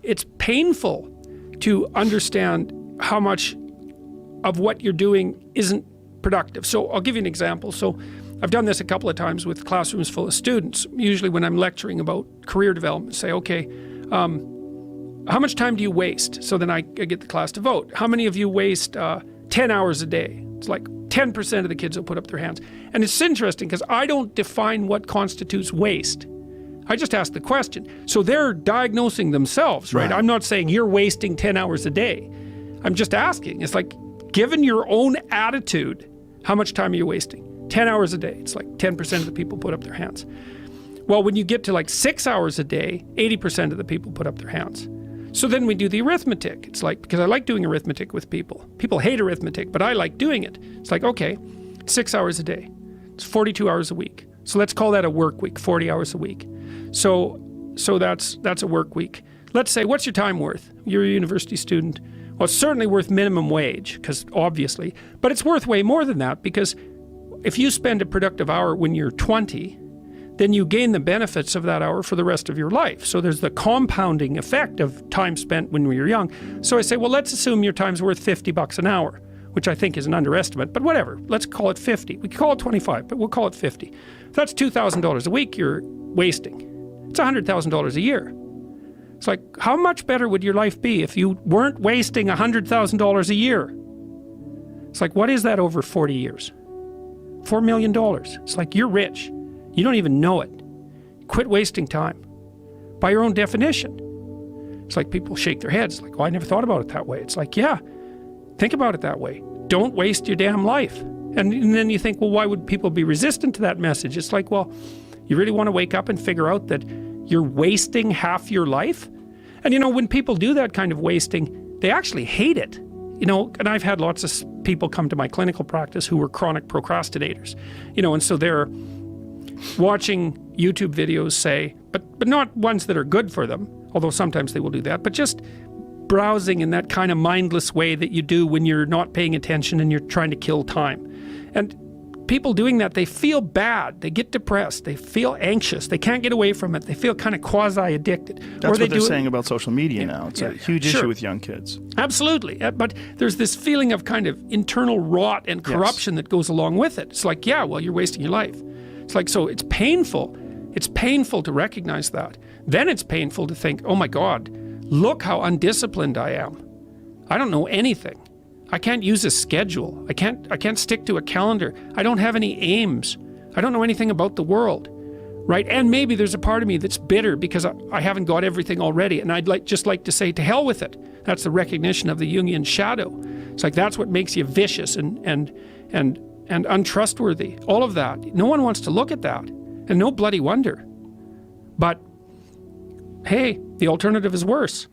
it's painful to understand how much of what you're doing isn't productive. So I'll give you an example. So I've done this a couple of times with classrooms full of students. Usually when I'm lecturing about career development, say, okay, how much time do you waste? So then I get the class to vote. How many of you waste 10 hours a day? It's like 10% of the kids will put up their hands. And it's interesting because I don't define what constitutes waste. I just ask the question. So they're diagnosing themselves, right? I'm not saying you're wasting 10 hours a day. I'm just asking. It's like, given your own attitude, how much time are you wasting? 10 hours a day. It's like 10% of the people put up their hands. Well, when you get to like 6 hours a day, 80% of the people put up their hands. So then we do the arithmetic. It's like, because I like doing arithmetic with people. People hate arithmetic, but I like doing it. It's like, okay, 6 hours a day. It's 42 hours a week. So let's call that a work week, 40 hours a week. So that's a work week. Let's say, what's your time worth? You're a university student. Well, it's certainly worth minimum wage, because obviously, but it's worth way more than that, because if you spend a productive hour when you're 20, then you gain the benefits of that hour for the rest of your life. So there's the compounding effect of time spent when we were young. So I say, well, let's assume your time's worth $50 an hour, which I think is an underestimate, but whatever, let's call it 50. We could call it 25, but we'll call it 50. That's $2,000 a week you're wasting. It's $100,000 a year. It's like, how much better would your life be if you weren't wasting $100,000 a year? It's like, what is that over 40 years? $4 million. It's like, you're rich. You don't even know it. Quit wasting time. By your own definition. It's like people shake their heads, like, oh, I never thought about it that way. It's like, yeah, think about it that way. Don't waste your damn life. And then you think, well, why would people be resistant to that message? It's like, well, you really want to wake up and figure out that you're wasting half your life? And you know, when people do that kind of wasting, they actually hate it. You know, and I've had lots of people come to my clinical practice who were chronic procrastinators. You know, and so they're watching YouTube videos, say, but not ones that are good for them, although sometimes they will do that, but just browsing in that kind of mindless way that you do when you're not paying attention and you're trying to kill time. And people doing that, they feel bad, they get depressed, they feel anxious, they can't get away from it, they feel kind of quasi-addicted. That's what they're saying about social media now. It's a huge issue with young kids. Absolutely, but there's this feeling of kind of internal rot and corruption that goes along with it. It's like, yeah, well, you're wasting your life. It's like, so it's painful. It's painful to recognize that. Then it's painful to think, oh my God, look how undisciplined I am. I don't know anything. I can't use a schedule. I can't stick to a calendar. I don't have any aims. I don't know anything about the world, right? And maybe there's a part of me that's bitter because I haven't got everything already, and I'd just like to say, to hell with it. That's the recognition of the Jungian shadow. It's like, that's what makes you vicious and untrustworthy. All of that. No one wants to look at that, and no bloody wonder. But hey, the alternative is worse.